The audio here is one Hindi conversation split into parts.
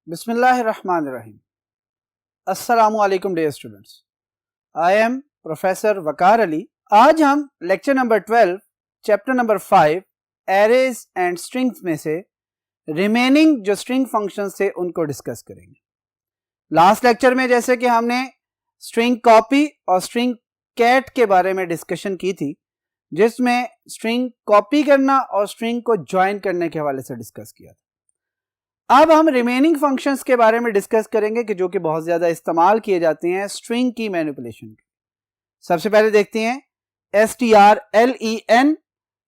बिस्मिल्लाहिर्रहमानिर्रहीम। अस्सलामुअलैकुम dear students, I am professor Waqar Ali. आज हम lecture number 12 chapter number 5 arrays and strings में से रिमेनिंग जो स्ट्रिंग फंक्शंस थे उनको डिस्कस करेंगे। लास्ट लेक्चर में जैसे कि हमने स्ट्रिंग कॉपी और स्ट्रिंग कैट के बारे में डिस्कशन की थी, जिसमें स्ट्रिंग कॉपी करना और स्ट्रिंग को ज्वाइन करने के हवाले से डिस्कस किया था। अब हम रिमेनिंग फंक्शंस के बारे में डिस्कस करेंगे कि जो कि बहुत ज्यादा इस्तेमाल किए जाते हैं स्ट्रिंग की मैनिपुलेशन के। सबसे पहले देखते हैं strlen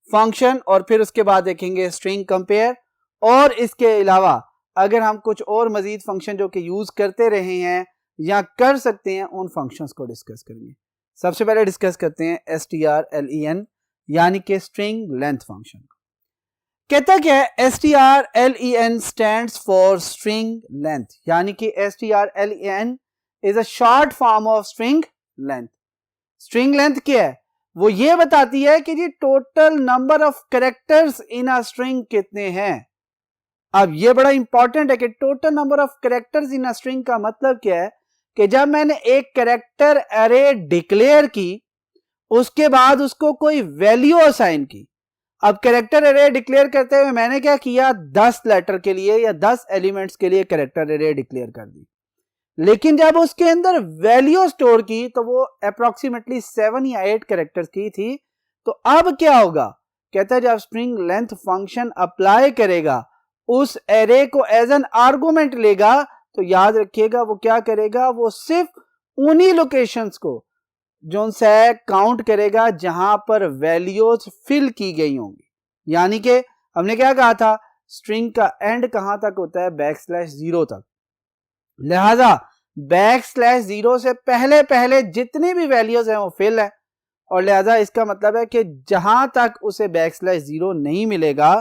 फंक्शन और फिर उसके बाद देखेंगे स्ट्रिंग कंपेयर, और इसके अलावा अगर हम कुछ और मजीद फंक्शन जो कि यूज करते रहे हैं या कर सकते हैं उन फंक्शंस को डिस्कस करेंगे। सबसे पहले डिस्कस करते हैं strlen यानी कि स्ट्रिंग लेंथ फंक्शन। कहता क्या है, strlen stands for string length, यानी कि strlen is a short form of string length. String length क्या है, वो ये बताती है कि जी total number of characters in a string कितने हैं। अब ये बड़ा इंपॉर्टेंट है कि total number of characters in a string का मतलब क्या है कि जब मैंने एक कैरेक्टर अरे डिक्लेयर की, उसके बाद उसको कोई वैल्यू असाइन की। अब कैरेक्टर अरे डिक्लेयर करते हुए मैंने क्या किया, 10 लेटर के लिए या 10 एलिमेंट्स के लिए कैरेक्टर अरे डिक्लेयर कर दी, लेकिन जब उसके अंदर वैल्यू स्टोर की तो वो अप्रोक्सीमेटली 7 या 8 कैरेक्टर्स की थी। तो अब क्या होगा, कहता है जब स्ट्रिंग लेंथ फंक्शन अप्लाई करेगा, उस एरे को एज एन आर्गुमेंट लेगा, तो याद रखिएगा वो क्या करेगा, वो सिर्फ उन्हीं लोकेशंस को जो से काउंट करेगा जहां पर वैल्यूज फिल की गई होंगी। यानी कि हमने क्या कहा था, स्ट्रिंग का एंड कहां तक होता है, \0 तक। लिहाजा \0 से पहले पहले जितनी भी वैल्यूज हैं वो फिल है, और लिहाजा इसका मतलब है कि जहां तक उसे \0 नहीं मिलेगा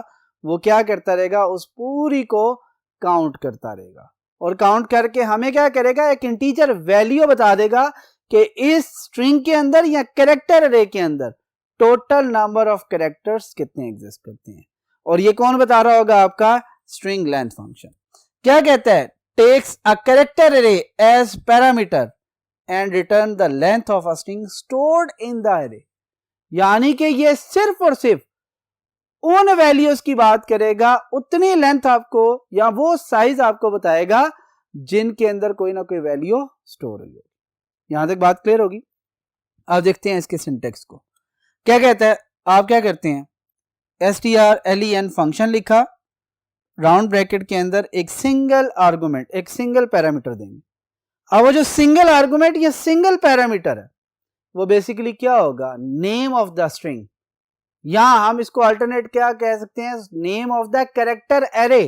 वो क्या करता रहेगा, उस पूरी को काउंट करता रहेगा, और काउंट करके हमें क्या करेगा, एक इंटीजर वैल्यू बता देगा कि इस स्ट्रिंग के अंदर या कैरेक्टर अरे के अंदर टोटल नंबर ऑफ कैरेक्टर्स कितने एग्जिस्ट करते हैं। और ये कौन बता रहा होगा, आपका स्ट्रिंग लेंथ फंक्शन। क्या कहता है, takes a character array as parameter and return the length of a string stored in the array. यानी कि ये सिर्फ और सिर्फ उन वैल्यूज की बात करेगा, उतनी लेंथ आपको या वो साइज आपको बताएगा जिनके अंदर कोई ना कोई वैल्यू स्टोर हुई। यहां तक बात क्लियर होगी। अब देखते हैं इसके सिंटेक्स को। क्या कहता है, आप क्या करते हैं, strlen फंक्शन लिखा, राउंड ब्रैकेट के अंदर एक सिंगल आर्गुमेंट, एक सिंगल पैरामीटर देंगे। अब वो जो सिंगल आर्गुमेंट या सिंगल पैरामीटर है वो बेसिकली क्या होगा, नेम ऑफ द स्ट्रिंग, या हम इसको अल्टरनेट क्या कह सकते हैं, name of the character array.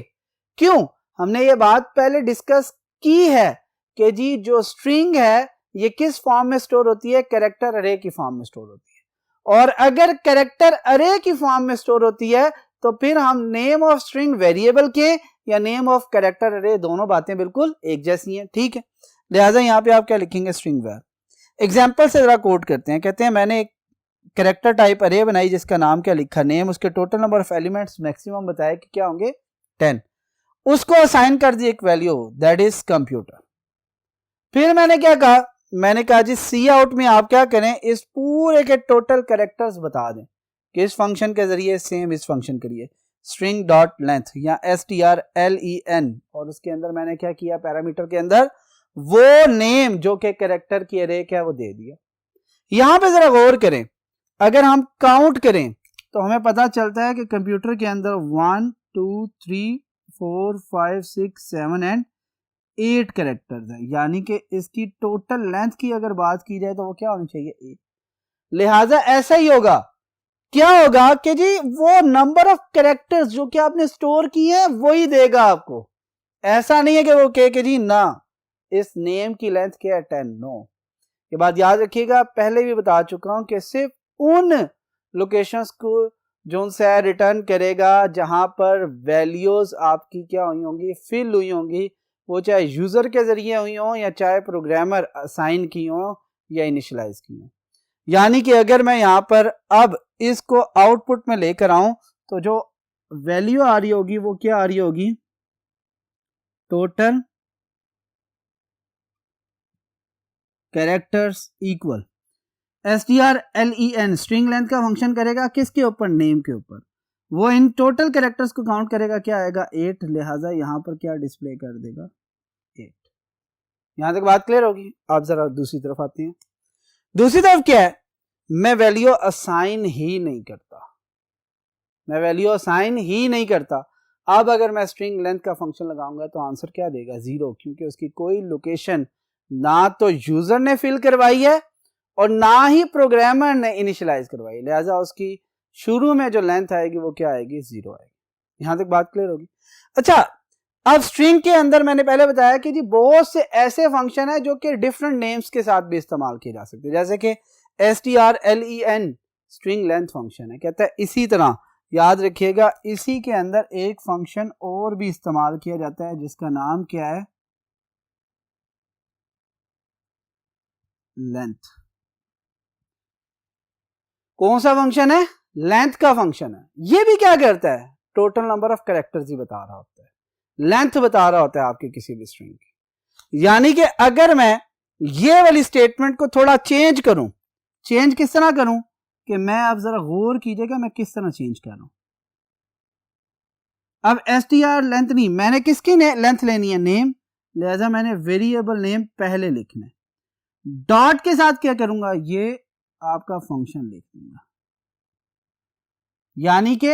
क्यों, हमने ये बात पहले डिस्कस की है कि जी जो स्ट्रिंग है ये किस फॉर्म में स्टोर होती है, कैरेक्टर अरे की फॉर्म में स्टोर होती है। और अगर कैरेक्टर अरे की फॉर्म में स्टोर होती है तो फिर हम नेम ऑफ स्ट्रिंग वेरिएबल के या नेम ऑफ कैरेक्टर अरे, दोनों बातें बिल्कुल एक जैसी हैं, ठीक है। लिहाजा यहां पे आप क्या लिखेंगे, स्ट्रिंग वेर। एग्जाम्पल से जरा कोड करते हैं। कहते हैं मैंने एक कैरेक्टर टाइप अरे बनाई जिसका नाम क्या लिखा, नेम, उसके total number of elements maximum बताया कि क्या होंगे 10, उसको असाइन कर दी एक वैल्यू, दैट इज कंप्यूटर। फिर मैंने क्या कहा, मैंने कहा जी सी आउट में आप क्या करें, इस पूरे के टोटल कैरेक्टर्स बता दें, किस फंक्शन के जरिए, सेम इस फंक्शन के लिए स्ट्रिंग डॉट लेंथ या strlen, और उसके अंदर मैंने क्या किया, पैरामीटर के अंदर वो नेम जो कि कैरेक्टर की अरे क्या वो दे दिया। यहां पे जरा गौर करें, अगर हम काउंट करें तो हमें पता चलता है कि कंप्यूटर के अंदर 1 2 3 4 5 6 7 एंड 8 कैरेक्टर्स है, यानी कि इसकी टोटल लेंथ की अगर बात की जाए तो वो क्या होनी चाहिए, 8। लिहाजा ऐसा ही होगा, क्या होगा कि जी वो नंबर ऑफ कैरेक्टर्स जो कि आपने स्टोर किए हैं वही देगा आपको। ऐसा नहीं है कि वो कहे कि जी ना इस नेम की लेंथ क्या है 10, नो। ये बात याद रखिएगा, पहले भी बता चुका हूं कि सिर्फ उन लोकेशंस को जो से रिटर्न करेगा जहां पर वैल्यूज आपकी क्या हुई होंगी, फिल हुई होंगी, वो चाहे यूजर के जरिए हुई हो या चाहे प्रोग्रामर असाइन की हो या इनिशियलाइज की हो। यानी कि अगर मैं यहां पर अब इसको आउटपुट में लेकर आऊं तो जो वैल्यू आ रही होगी वो क्या आ रही होगी, total characters equal strlen string length का फंक्शन करेगा किसके ऊपर, नेम के ऊपर। वो इन टोटल कैरेक्टर्स को काउंट करेगा, क्या आएगा 8, लिहाजा यहां पर क्या डिस्प्ले कर देगा 8। यहां तक बात क्लियर होगी। आप जरा दूसरी तरफ आते हैं। दूसरी तरफ क्या है, मैं वैल्यू असाइन ही नहीं करता, मैं वैल्यू असाइन ही नहीं करता। अब अगर मैं स्ट्रिंग लेंथ का फंक्शन लगाऊंगा तो आंसर क्या देगा 0, क्योंकि उसकी कोई लोकेशन ना तो यूजर ने फिल करवाई है और ना ही प्रोग्रामर ने इनिशियलाइज करवाई, लिहाजा उसकी शुरू में जो लेंथ आएगी वो क्या आएगी 0 आएगी। यहां तक बात क्लियर होगी। अच्छा, अब स्ट्रिंग के अंदर मैंने पहले बताया कि जी बहुत से ऐसे फंक्शन है जो कि डिफरेंट नेम्स के साथ भी इस्तेमाल किए जा सकते हैं, जैसे कि strlen स्ट्रिंग लेंथ फंक्शन है। कहता है इसी तरह याद रखिएगा इसी के अंदर एक फंक्शन और भी इस्तेमाल किया जाता है जिसका नाम क्या है, लेंथ। कौन सा फंक्शन है, लेंथ का फंक्शन है। ये भी क्या करता है, टोटल नंबर ऑफ कैरेक्टर्स ही बता रहा होता है, लेंथ बता रहा होता है आपके किसी भी स्ट्रिंग की। यानी कि अगर मैं ये वाली स्टेटमेंट को थोड़ा चेंज करूं, चेंज किस तरह करूं कि मैं, आप जरा गौर कीजिएगा मैं किस तरह चेंज कर रहा हूं। अब str लेंथ नहीं, मैंने किसकी लेंथ लेनी है, नेम, लिहाजा मैंने वेरिएबल नेम पहले लिखना है। डॉट के साथ क्या करूंगा, ये आपका फंक्शन लिख दूंगा। यानी कि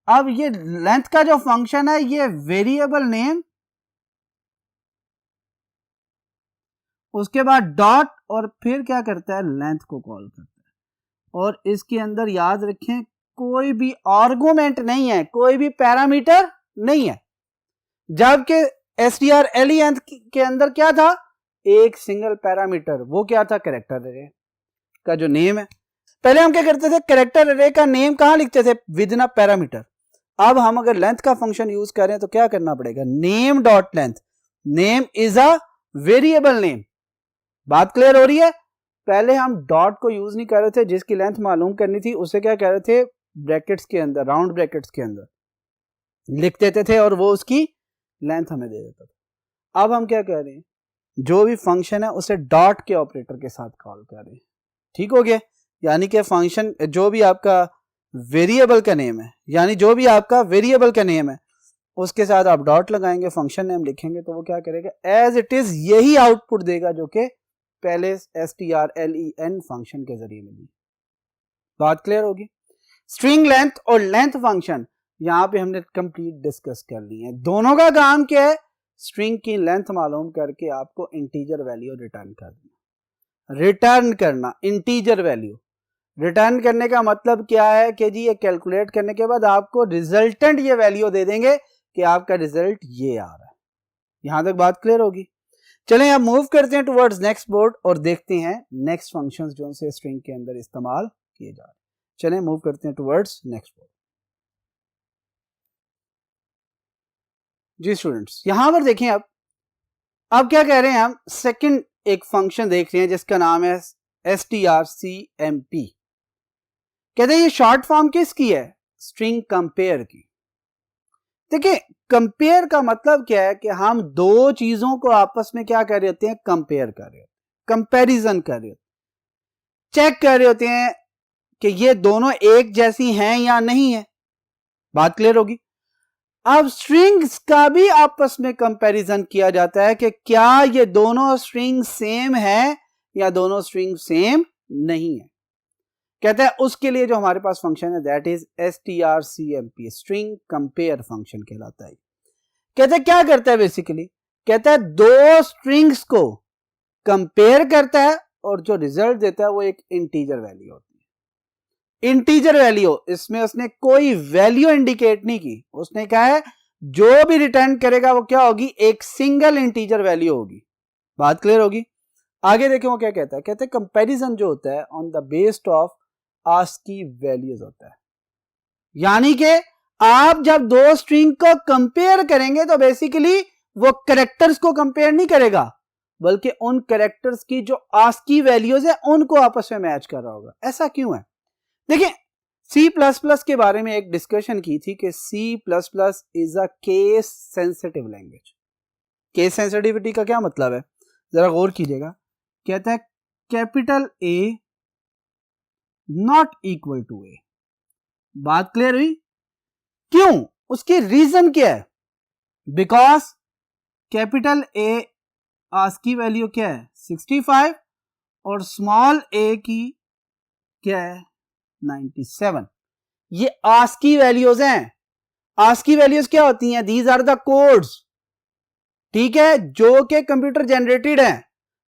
अब ये लेंथ का जो फंक्शन है ये वेरिएबल नेम, उसके बाद डॉट और फिर क्या करता है, लेंथ को कॉल करता है। और इसके अंदर याद रखें कोई भी आर्गुमेंट नहीं है, कोई भी पैरामीटर नहीं है, जबकि strlen के अंदर क्या था, एक सिंगल पैरामीटर, वो क्या था, कैरेक्टर अरे का जो नेम है। पहले हम क्या करते थे, कैरेक्टर अरे का नेम कहां लिखते थे, विद इन अ पैरामीटर। अब हम अगर लेंथ का फंक्शन यूज करें तो क्या करना पड़ेगा, name dot length, name is a variable name. बात क्लियर हो रही है। पहले हम डॉट को यूज नहीं कर रहे थे, जिसकी लेंथ मालूम करनी थी उसे क्या कह रहे थे, ब्रैकेट्स के अंदर, राउंड ब्रैकेट्स के अंदर लिख देते थे और वो उसकी लेंथ हमें दे देता था। अब हम क्या कह रहे हैं, जो भी फंक्शन है उसे डॉट के ऑपरेटर के साथ कॉल कर रहे हैं। ठीक हो गया। यानी कि फंक्शन जो भी आपका वेरिएबल का नेम है, यानी जो भी आपका वेरिएबल का नेम है उसके साथ आप डॉट लगाएंगे, फंक्शन नेम लिखेंगे तो वो क्या करेगा, एज इट इज यही आउटपुट देगा जो कि पहले strlen फंक्शन के जरिए मिली। बात क्लियर होगी। स्ट्रिंग लेंथ और लेंथ फंक्शन यहां पे हमने कंप्लीट डिस्कस कर ली है। दोनों का काम क्या है, स्ट्रिंग की लेंथ मालूम करके आपको इंटीजर वैल्यू रिटर्न करना, रिटर्न करना इंटीजर वैल्यू। रिटर्न करने का मतलब क्या है कि जी ये कैलकुलेट करने के बाद आपको रिजल्टेंट ये वैल्यू दे देंगे कि आपका रिजल्ट ये आ रहा है। यहां तक बात क्लियर होगी। चलें अब मूव करते हैं टुवर्ड्स नेक्स्ट बोर्ड और देखते हैं नेक्स्ट फंक्शंस जो से स्ट्रिंग के अंदर इस्तेमाल किए जा रहे हैं। चलें मूव करते हैं टुवर्ड्स नेक्स्ट बोर्ड। जी स्टूडेंट्स, यहां पर देखें अब क्या कह रहे हैं हम, सेकंड एक फंक्शन देख रहे हैं जिसका नाम है strcmp। कहते हैं ये शॉर्ट फॉर्म किसकी है, स्ट्रिंग कंपेयर की। देखिए कंपेयर का मतलब क्या है कि हम दो चीजों को आपस में क्या कर रहे होते हैं, कंपेयर कर रहे होते हैं, कंपैरिजन कर रहे होते हैं, चेक कर रहे होते हैं कि ये दोनों एक जैसी हैं या नहीं है। बात क्लियर होगी। अब स्ट्रिंग्स का भी आपस में कंपैरिजन किया जाता है कि क्या ये दोनों स्ट्रिंग सेम है या दोनों स्ट्रिंग सेम नहीं है। कहता है उसके लिए जो हमारे पास फंक्शन है that is strcmp, string compare function कहलाता है। कहता है क्या करता है बेसिकली, कहता है दो स्ट्रिंग्स को कंपेयर करता है और जो रिजल्ट देता है वो एक इंटीजर वैल्यू होती है। इंटीजर वैल्यू, इसमें उसने कोई वैल्यू इंडिकेट नहीं की, उसने कहा है जो भी रिटर्न करेगा वो क्या होगी, एक सिंगल इंटीजर वैल्यू होगी। बात क्लियर होगी। आगे देखें वो क्या कहता है, कहते हैं कंपैरिजन जो होता है on the based of ASCII values होता है। यानी कि आप जब दो स्ट्रिंग को कंपेयर करेंगे तो बेसिकली वो कैरेक्टर्स को कंपेयर नहीं करेगा, बल्कि उन कैरेक्टर्स की जो आस्की वैल्यूज है उनको आपस में मैच कर रहा होगा। ऐसा क्यों है, देखिए C++ के बारे में एक डिस्कशन की थी कि C++ is a case sensitive language. Case sensitivity का क्या मतलब है, जरा गौर कीजिएगा। कहता है capital A not equal to A. बात क्लियर हुई? क्यों? उसकी रीजन क्या है? Because capital A ASCII value क्या है 65 और स्मॉल ए की क्या है 97। ये आस्की वैल्यूज हैं। आस्की वैल्यूज क्या होती हैं? दीज आर द कोड्स, ठीक है, जो कि कंप्यूटर जनरेटेड हैं,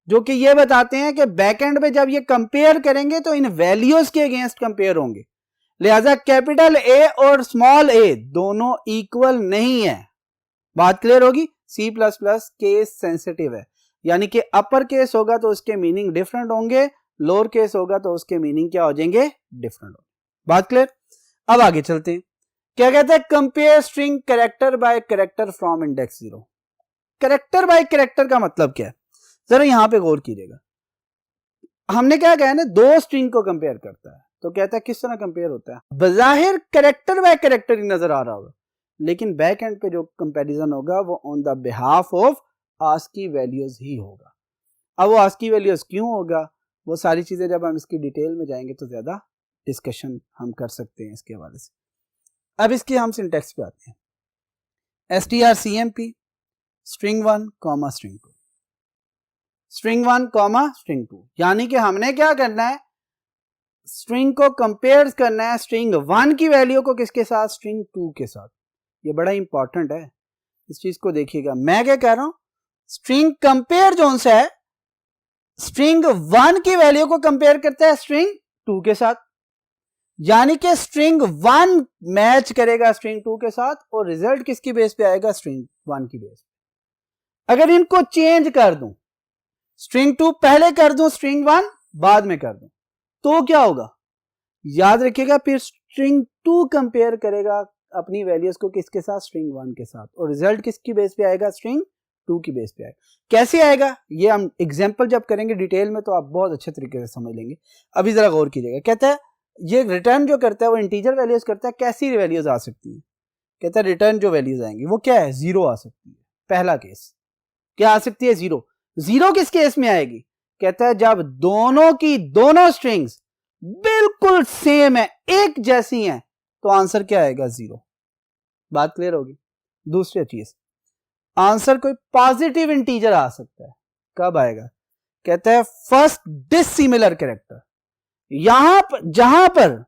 जो कि ये बताते हैं कि बैकएंड में जब ये कंपेयर करेंगे तो इन वैल्यूज के अगेंस्ट कंपेयर होंगे। लिहाजा कैपिटल ए और स्मॉल ए दोनों इक्वल नहीं है। बात क्लियर होगी? C++ केस सेंसिटिव है, यानी कि अपर केस होगा तो उसके मीनिंग डिफरेंट होंगे, लोअर केस होगा तो उसके मीनिंग क्या हो जाएंगे? डिफरेंट होंगे। बात क्लियर? अब आगे चलते हैं। क्या कहते हैं? Compare string character bye character from index 0। Character bye character का मतलब क्या है, जरा यहां पे गौर कीजिएगा। हमने क्या कहा है ना, दो स्ट्रिंग को कंपेयर करता है, तो कहता है किस तरह कंपेयर होता है? बजाहिर कैरेक्टर बाय कैरेक्टर ही नजर आ रहा होगा, लेकिन बैक एंड पे जो कंपैरिजन होगा वो on the behalf of ASCII values ही होगा। अब वो आस्की वैल्यूज क्यों होगा, वो सारी चीजें जब हम इसकी डिटेल में जाएंगे तो ज्यादा डिस्कशन हम कर सकते हैं इसके हवाले से। अब इसके हम सिंटैक्स पे आते हैं। strcmp string 1 comma string 2, string 1 comma string 2, यानी कि हमने क्या करना है, स्ट्रिंग को कंपेयर करना है स्ट्रिंग 1 की वैल्यू को किसके साथ? स्ट्रिंग 2 के साथ। ये बड़ा इंपॉर्टेंट है, इस चीज को देखिएगा। मैं क्या कह रहा हूं, स्ट्रिंग कंपेयर जोन से है, स्ट्रिंग 1 की वैल्यू को कंपेयर करता है स्ट्रिंग 2 के साथ, यानी कि स्ट्रिंग 1 मैच करेगा स्ट्रिंग 2 के साथ और रिजल्ट किसकी बेस पे आएगा? स्ट्रिंग 1 की बेस पे। अगर इनको चेंज कर दूं, स्ट्रिंग 2 पहले कर दूं, स्ट्रिंग 1 बाद में कर दूं, तो क्या होगा? याद रखिएगा, फिर स्ट्रिंग 2 कंपेयर करेगा अपनी वैल्यूज को किसके साथ? स्ट्रिंग 1 के साथ, और रिजल्ट किसकी बेस पे आएगा? स्ट्रिंग 2 की बेस पे आएगा। कैसे आएगा ये हम एग्जांपल जब करेंगे डिटेल में तो आप बहुत अच्छे तरीके से समझ लेंगे। अभी जरा गौर कीजिएगा। कहता है ये रिटर्न जो करता है वो इंटीजर वैल्यूज करता है। कैसी वैल्यूज आ सकती है? कहता है रिटर्न जो वैल्यूज आएंगी वो क्या है? 0 आ सकती है। पहला केस क्या आ सकती है? 0। 0 किस केस में आएगी? कहता है जब दोनों की दोनों स्ट्रिंग्स बिल्कुल सेम है, एक जैसी हैं, तो आंसर क्या आएगा? 0। बात क्लियर होगी? दूसरी चीज, आंसर कोई पॉजिटिव इंटीजर आ सकता है। कब आएगा? कहता है फर्स्ट डिसिमिलर कैरेक्टर, यहां पर जहां पर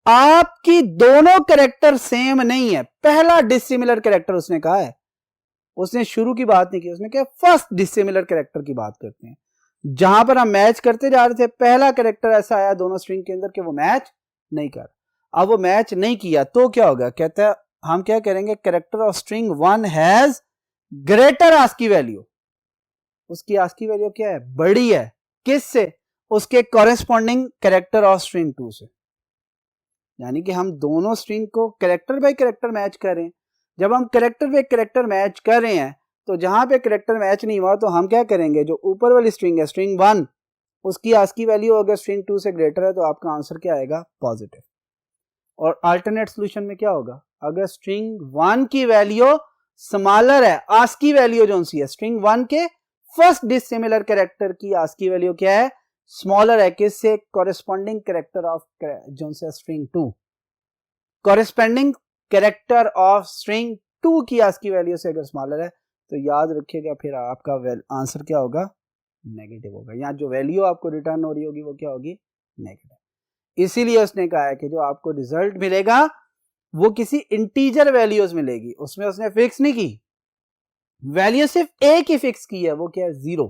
आपकी दोनों कैरेक्टर सेम नहीं है, पहला डिसिमिलर कैरेक्टर उसने कहा है, उसने शुरू की बात नहीं की, उसने कहा फर्स्ट डिसिमिलर कैरेक्टर की बात करते हैं। जहां पर हम मैच करते जा रहे थे, पहला कैरेक्टर ऐसा आया दोनों स्ट्रिंग के अंदर कि वो मैच नहीं कर, अब वो मैच नहीं किया तो क्या होगा? कहता है हम क्या करेंगे, character of string 1 has greater ASCII value. उसकी आस्की वैल्यू क्या है? बड़ी है। किससे? उसके कॉरेस्पॉन्डिंग कैरेक्टर ऑफ स्ट्रिंग 2 से। यानी कि हम दोनों स्ट्रिंग को कैरेक्टर बाय कैरेक्टर मैच कर रहे हैं। जब हम कैरेक्टर बाय कैरेक्टर मैच कर रहे हैं तो जहां पे कैरेक्टर मैच नहीं हुआ तो हम क्या करेंगे, जो ऊपर वाली स्ट्रिंग है स्ट्रिंग 1, उसकी आस्की वैल्यू अगर स्ट्रिंग 2 से ग्रेटर है तो आपका आंसर क्या आएगा? पॉजिटिव। और अल्टरनेट सॉल्यूशन में क्या होगा? अगर स्ट्रिंग 1 की वैल्यू स्मॉलर है, आस्की वैल्यू जो सी है स्ट्रिंग 1 के फर्स्ट डिसिमिलर कैरेक्टर की आस्की वैल्यू क्या है? स्मॉलर है। किससे? कॉरेस्पॉन्डिंग कैरेक्टर ऑफ जो से string 2, corresponding character of string 2 की आस्की वैल्यू से अगर स्मॉलर है तो याद रखिएगा फिर आपका आंसर क्या होगा? नेगेटिव होगा। यहाँ जो वैल्यू आपको रिटर्न हो रही होगी वो क्या होगी? नेगेटिव। इसीलिए उसने कहा है कि जो आपको रिजल्ट मिलेगा वो किसी इंटीजर वैल्यूज मिलेगी, उसमें उसने फिक्स नहीं की वैल्यू, सिर्फ एक ही फिक्स की है, वो क्या है? 0।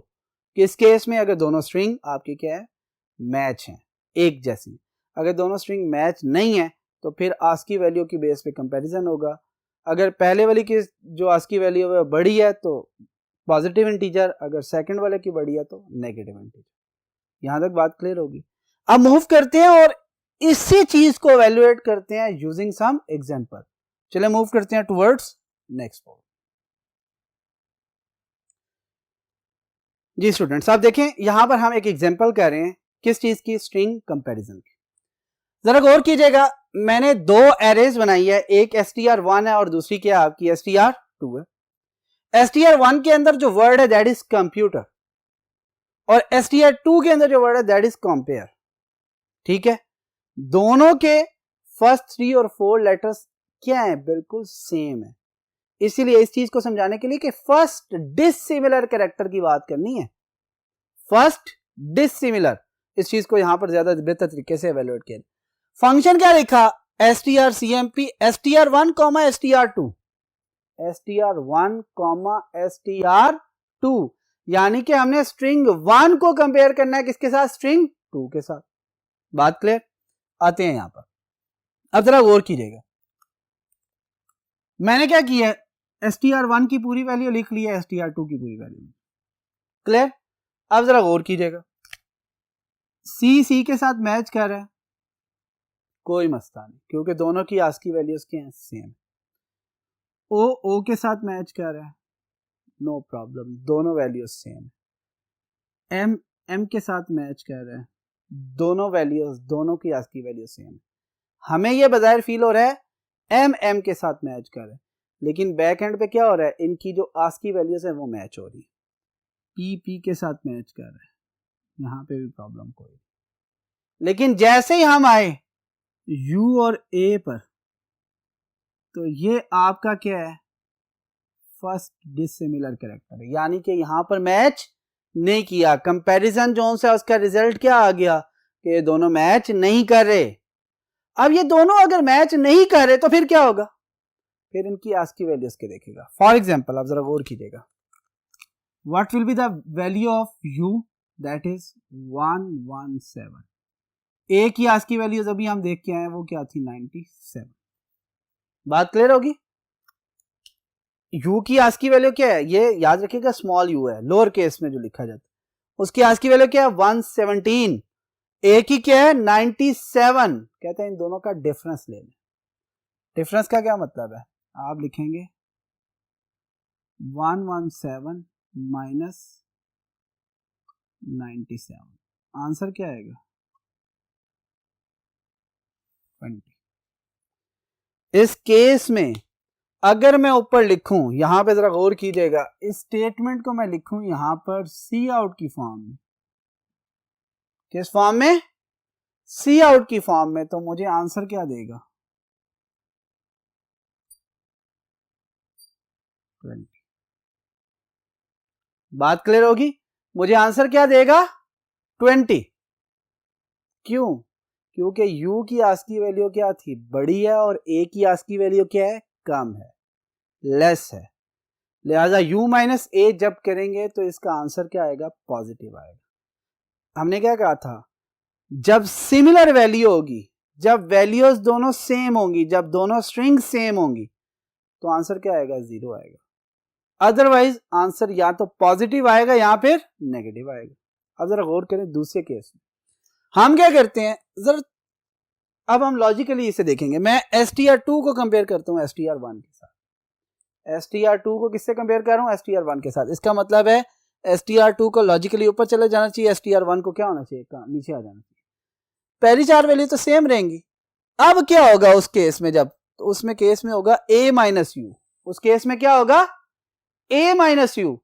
किस केस में? अगर दोनों स्ट्रिंग आपकी क्या है? मैच है, एक जैसी। अगर दोनों स्ट्रिंग मैच नहीं है तो फिर आस्की वैल्यू की बेस पे कंपैरिजन होगा। अगर पहले वाली की जो आस्की वैल्यू है बड़ी है तो पॉजिटिव इंटीजर, अगर सेकंड वाले की बड़ी है तो नेगेटिव इंटीजर। यहां तक बात क्लियर होगी? अब मूव करते हैं और इसी चीज को एवेल्युएट करते हैं यूजिंग सम एग्जांपल। चलिए मूव करते हैं टुवर्ड्स नेक्स्ट पॉइंट। जी स्टूडेंट्स, आप देखें यहां पर हम एक एग्जांपल कर रहे हैं किस चीज की? स्ट्रिंग कंपैरिजन की। जरा गौर कीजिएगा, मैंने दो एरेज बनाई है, एक str1 है और दूसरी क्या आपकी str2 है। str1 के अंदर जो वर्ड है दैट इज कंप्यूटर, और str2 के अंदर जो वर्ड है दैट इज कंपेयर। ठीक है, दोनों के फर्स्ट 3 और 4 लेटर्स क्या है, बिल्कुल सेम है। इसीलिए इस चीज को समझाने के लिए कि फर्स्ट डिसिमिलर कैरेक्टर की बात करनी है, फर्स्ट डिसिमिलर, इस चीज को यहां पर ज्यादा बेहतर तरीके से एवेल्युएट किया। फंक्शन क्या लिखा, strcmp str1, str2, str1, str2, यानी कि हमने स्ट्रिंग 1 को कंपेयर करना है किसके साथ, स्ट्रिंग 2 के साथ। बात क्लियर? आते हैं यहां पर, अब जरा गौर कीजिएगा, मैंने क्या किया है, str1 की पूरी वैल्यू लिख ली है, str2 की पूरी वैल्यू। क्लियर? अब जरा गौर कीजिएगा, सी के साथ मैच कर रहा है, कोई मसला नहीं, क्योंकि दोनों की आस्की वैल्यूज क्या हैं, सेम। ओ के साथ मैच कर रहा है, नो प्रॉब्लम, दोनों वैल्यूज सेम। एम के साथ मैच कर रहा है, दोनों वैल्यूज, दोनों की आस्की वैल्यू सेम। हमें यह बजाय फील हो रहा है एम के साथ मैच कर रहा है, लेकिन बैक एंड पे क्या हो रहा है, इनकी जो आस्की वैल्यूज है वो मैच हो रही है। पी के साथ मैच कर रहा है, यहां पे भी प्रॉब्लम कोई। लेकिन जैसे ही हम आए यू और ए पर, तो ये आपका क्या है, फर्स्ट डिसिमिलर कैरेक्टर है, यानी कि यहां पर मैच नहीं किया। कंपैरिजन जोन से उसका रिजल्ट क्या आ गया कि ये दोनों मैच नहीं कर रहे। अब ये दोनों अगर मैच नहीं कर रहे तो फिर क्या होगा, फिर इनकी आस्की वैल्यूज के देखेगा। फॉर एग्जांपल, आप जरा गौर कीजिएगा, what will be the value of you, that is 117। ए की आस्की वैल्यूज अभी हम देख के आए, वो क्या थी, 97। बात क्लियर होगी? यू की आस्की वैल्यू क्या है, ये याद रखिएगा स्मॉल यू है, लोअर केस में जो लिखा जाता है, उसकी आस्की वैल्यू क्या है, 117। ए की क्या है, 97। कहते हैं इन दोनों का डिफरेंस ले लें। डिफरेंस का क्या मतलब है, आप लिखेंगे 117 माइनस 97, आंसर क्या आएगा, 20। इस केस में अगर मैं ऊपर लिखूं, यहां पे जरा गौर कीजिएगा, इस स्टेटमेंट को मैं लिखूं यहां पर सी आउट की फॉर्म में, किस फॉर्म में, सी आउट की फॉर्म में, तो मुझे आंसर क्या देगा, 20। बात क्लियर होगी? मुझे आंसर क्या देगा, 20। क्यों? क्योंकि u की आस्की वैल्यू क्या थी, बड़ी है, और a की आस्की वैल्यू क्या है, कम है, लेस है। लिहाजा u माइनस ए जब करेंगे तो इसका आंसर क्या आएगा, पॉजिटिव आएगा। हमने क्या कहा था, जब सिमिलर वैल्यू होगी, जब वैल्यूज दोनों सेम होंगी, जब दोनों स्ट्रिंग सेम होंगी, तो आंसर क्या आएगा, 0 आएगा। अदरवाइज आंसर या तो पॉजिटिव आएगा या फिर नेगेटिव आएगा। अब जरा गौर करें दूसरे केस में हम क्या करते हैं, जरा अब हम लॉजिकली इसे देखेंगे। मैं str2 को कंपेयर करता हूं str1 के साथ। str2 को किससे कंपेयर कर रहा हूं, str1 के साथ। इसका मतलब है str2 को लॉजिकली ऊपर चले जाना चाहिए, str1 को क्या होना चाहिए, नीचे आ जाना चाहिए। पहली 4 वैल्यू तो सेम रहेंगी। अब क्या होगा उस केस में, जब तो उसमें केस में होगा a माइनस यू, उस केस में क्या होगा, a माइनस यू।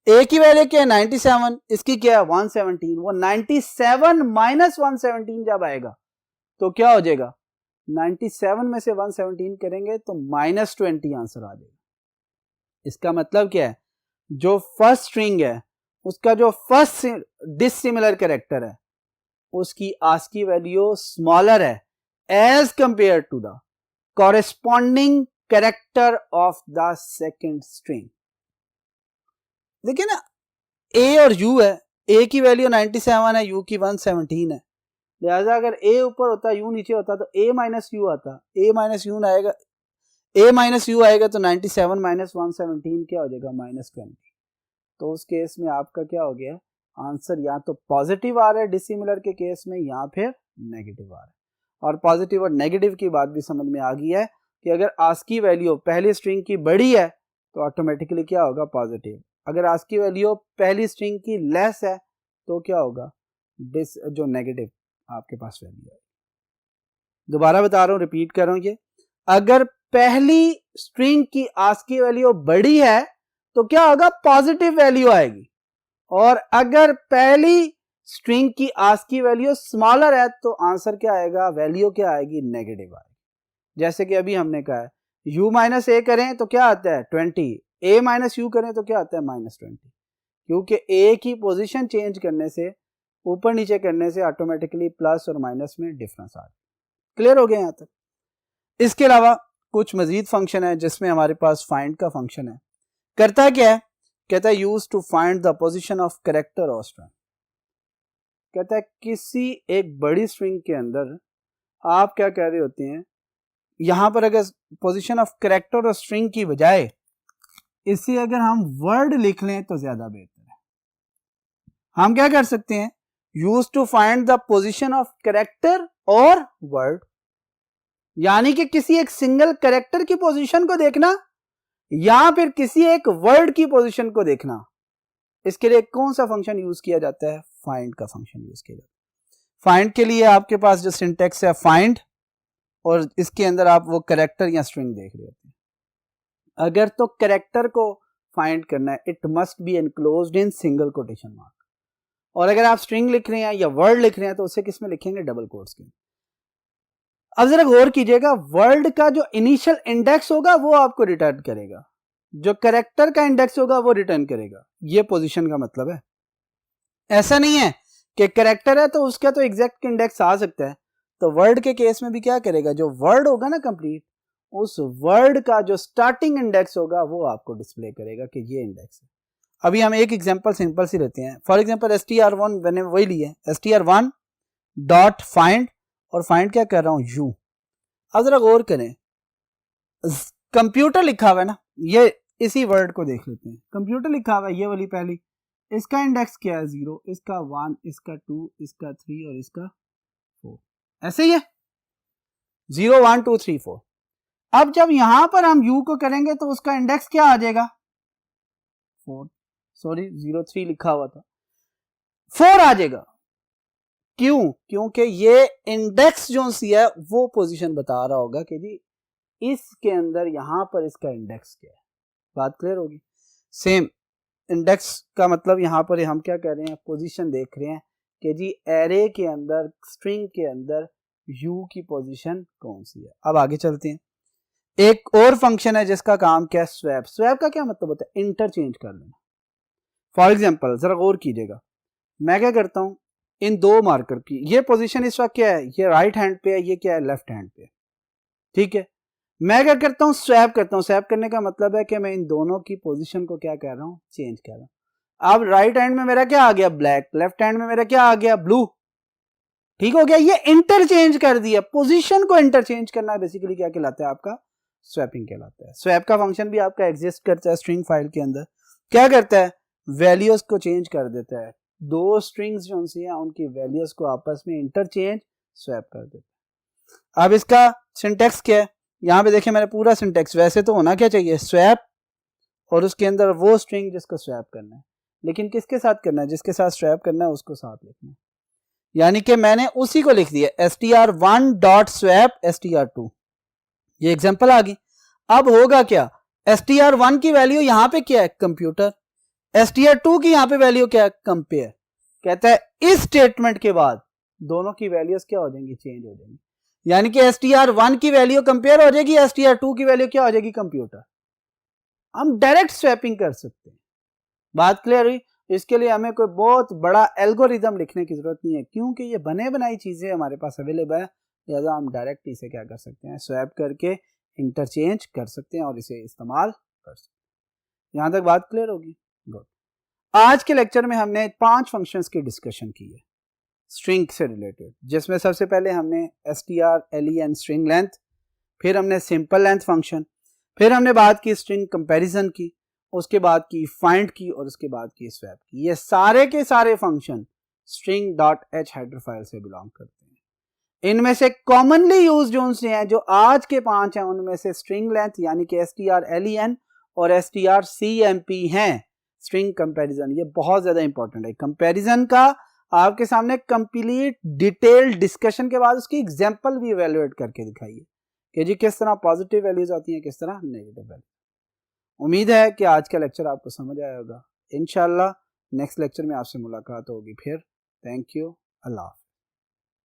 a की वैल्यू क्या है, 97, इसकी क्या है, 117। वो 97 माइनस 117 जब आएगा तो क्या हो जाएगा, 97 में से 117 करेंगे तो -20 आंसर आ जाएगा। इसका मतलब क्या है, जो फर्स्ट स्ट्रिंग है उसका जो फर्स्ट डिसिमिलर कैरेक्टर है उसकी आस्की वैल्यू स्मॉलर है as compare to the corresponding character of the second string. देखिए ना, a और u है, a की वैल्यू 97 है, u की 117 है। लिहाजा अगर a ऊपर होता, u नीचे होता तो a माइनस यू आता, a माइनस यू आएगा, a माइनस यू आएगा तो 97 माइनस 117 क्या हो जाएगा, -20। तो उस केस में आपका क्या हो गया, आंसर या तो पॉजिटिव आ रहा है डिसिमिलर के केस में, या फिर नेगेटिव आ रहा है। और पॉजिटिव और नेगेटिव की बात भी समझ में आ गई है कि अगर आस्की वैल्यू पहली स्ट्रिंग की बड़ी है तो ऑटोमेटिकली क्या होगा, पॉजिटिव। अगर आस्की वैल्यू पहली स्ट्रिंग की लेस है तो क्या होगा, जो नेगेटिव आपके पास वैल्यू है। दोबारा बता रहा हूं, रिपीट कर रहा हूं, ये अगर पहली स्ट्रिंग की आस्की वैल्यू बड़ी है तो क्या होगा, पॉजिटिव वैल्यू आएगी। और अगर पहली स्ट्रिंग की आस्की वैल्यू स्मॉलर है तो आंसर क्या आएगा, वैल्यू क्या आएगी, नेगेटिव आएगी। जैसे कि अभी हमने कहा है u माइनस ए करें तो क्या आता है 20, a माइनस यू करें तो क्या आता है -20, क्योंकि a की पोजीशन चेंज करने से, ऊपर नीचे करने से ऑटोमेटिकली प्लस और माइनस में डिफरेंस आ जाए। क्लियर हो गया यहाँ तक। इसके अलावा कुछ मजीद फंक्शन है जिसमें हमारे पास फाइंड का फंक्शन है। करता क्या है, कहता है use to find the position of character और स्ट्रिंग। कहता है किसी एक बड़ी स्ट्रिंग के अंदर आप क्या कह रहे होते हैं, यहां पर अगर पोजीशन ऑफ कैरेक्टर और स्ट्रिंग की बजाय इसे अगर हम वर्ड लिख लें तो ज्यादा बेहतर है। हम क्या कर सकते हैं, use to find the position of character और वर्ड, यानी कि किसी एक सिंगल कैरेक्टर की पोजीशन को देखना या फिर किसी एक वर्ड की पोजीशन को देखना। इसके लिए कौन सा फंक्शन यूज किया जाता है, फाइंड का फंक्शन यूज किया जाता है। फाइंड के लिए आपके पास जो सिंटेक्स है फाइंड, और इसके अंदर आप वो कैरेक्टर या स्ट्रिंग देख रहे होते हैं। अगर तो कैरेक्टर को फाइंड करना है, it must be enclosed in single quotation mark, और अगर आप स्ट्रिंग लिख रहे हैं या वर्ड लिख रहे हैं तो उसे किस में लिखेंगे, डबल कोट्स के। अब जरा गौर कीजिएगा, वर्ड का जो इनिशियल इंडेक्स होगा वो आपको रिटर्न करेगा, जो कैरेक्टर का इंडेक्स होगा वो रिटर्न करेगा। ये पोजीशन का मतलब है। ऐसा नहीं है कि कैरेक्टर है तो उसका तो एग्जैक्ट इंडेक्स आ सकता है, तो वर्ड के केस में भी क्या करेगा, जो वर्ड होगा ना कंप्लीट, उस वर्ड का जो स्टार्टिंग इंडेक्स होगा वो आपको डिस्प्ले करेगा कि ये इंडेक्स है। अभी हम एक एग्जांपल सिंपल सी लेते हैं। फॉर एग्जांपल str1 मैंने वही लिया, str1 डॉट फाइंड, और फाइंड क्या कर रहा हूं, यू। अब जरा गौर करें, कंप्यूटर लिखा हुआ है ना, ये इसी वर्ड को देख लेते हैं। कंप्यूटर लिखा हुआ है, ये वाली पहली, इसका इंडेक्स क्या है 0, इसका 1, इसका 2, इसका 3 और इसका 4, ऐसे ही है 0 1 2 3 4। अब जब यहां पर हम u को करेंगे तो उसका इंडेक्स क्या आ जाएगा, 4, सॉरी 0 3 लिखा हुआ था, 4 आ जाएगा। क्यों, क्योंकि ये इंडेक्स जो सी है वो पोजीशन बता रहा होगा कि जी इसके अंदर यहां पर इसका इंडेक्स क्या है। बात क्लियर होगी। सेम इंडेक्स का मतलब यहां पर हम क्या कह रहे हैं, पोजीशन देख रहे हैं कि जी एरे के अंदर, स्ट्रिंग के अंदर u की पोजीशन कौन सी है। अब आगे चलते हैं। एक और फंक्शन है जिसका काम क्या है, स्वैप। स्वैप का क्या मतलब होता है, इंटरचेंज कर लेना। फॉर एग्जांपल जरा गौर कीजिएगा, मैं क्या करता हूं, इन दो मार्कर की ये पोजीशन इस वक्त क्या है, ये राइट हैंड पे है, ये क्या है, लेफ्ट हैंड पे है, ठीक है। मैं क्या करता हूं, स्वैप करता हूं। स्वैप करने का मतलब है कि मैं इन दोनों की पोजीशन को क्या कर रहा हूं, चेंज कर रहा हूं। अब राइट हैंड में मेरा क्या आ गया, ब्लैक, लेफ्ट हैंड में मेरा क्या आ गया, ब्लू, ठीक हो गया। ये इंटरचेंज कर दिया, पोजीशन को इंटरचेंज करना बेसिकली क्या कहलाता है, आपका स्वैपिंग कहलाता है। स्वैप का फंक्शन भी आपका एग्जिस्ट करता है स्ट्रिंग फाइल के अंदर। क्या करता है, वैल्यूज को चेंज कर देता है, दो स्ट्रिंग्स जो हैं उनकी वैल्यूज को आपस में इंटरचेंज, स्वैप कर देता है। अब इसका सिंटेक्स क्या है, यहां पे देखिए मैंने पूरा सिंटेक्स, वैसे तो होना क्या चाहिए, स्वैप और उसके अंदर वो स्ट्रिंग जिसको स्वैप करना है, लेकिन किसके साथ करना है, जिसके साथ स्वैप करना है उसको साथ लिखना है। यानी कि मैंने उसी को लिख दिया str1 डॉट स्वैप str2, ये एग्जांपल आ गई। अब होगा क्या, str1 की वैल्यू यहां पे क्या है, कंप्यूटर, str2 की यहां पे वैल्यू क्या है, कंपेयर। कहता है इस स्टेटमेंट के बाद दोनों की वैल्यूज क्या हो जाएंगी, चेंज हो जाएंगी। यानी कि str1 की वैल्यू कंपेयर हो जाएगी, str2 की वैल्यू क्या हो जाएगी, कंप्यूटर। हम डायरेक्ट स्वैपिंग कर सकते हैं। बात क्लियर हुई। इसके लिए हमें कोई बहुत बड़ा एल्गोरिदम लिखने की जरूरत नहीं है, क्योंकि ये बने बनाई चीजें हमारे पास अवेलेबल है, लिहाजा हम डायरेक्ट इसे क्या कर सकते हैं, स्वैप करके इंटरचेंज कर सकते हैं और इसे इस्तेमाल कर सकते हैं। यहां तक बात क्लियर होगी। गुड। आज के लेक्चर में हमने 5 फंक्शंस की डिस्कशन की है स्ट्रिंग से रिलेटेड, जिसमें सबसे पहले हमने str, स्ट्रिंग लेंथ, फिर हमने सिंपल लेंथ फंक्शन, फिर हमने बात की स्ट्रिंग कंपैरिजन की, उसके बाद की फाइंड की और उसके बाद की स्वैप की। ये सारे के सारे फंक्शन string.h हेडर फाइल से बिलोंग करते हैं। इनमें से कॉमनली यूज जो हैं, जो आज के 5 हैं, उनमें से स्ट्रिंग लेंथ यानी कि strlen और strcmp हैं। स्ट्रिंग कंपैरिजन ये बहुत ज्यादा इंपॉर्टेंट है। कंपैरिजन का आपके सामने कंप्लीट डिटेल्ड डिस्कशन के बाद उसकी एग्जांपल भी इवैल्यूएट करके दिखाइए कि जी किस तरह पॉजिटिव वैल्यूज आती हैं, किस तरह नेगेटिव वैल्यू। उम्मीद है कि आज का लेक्चर आपको समझ आया होगा। इंशाल्लाह नेक्स्ट लेक्चर में आपसे मुलाकात होगी फिर। Thank you. अल्लाह।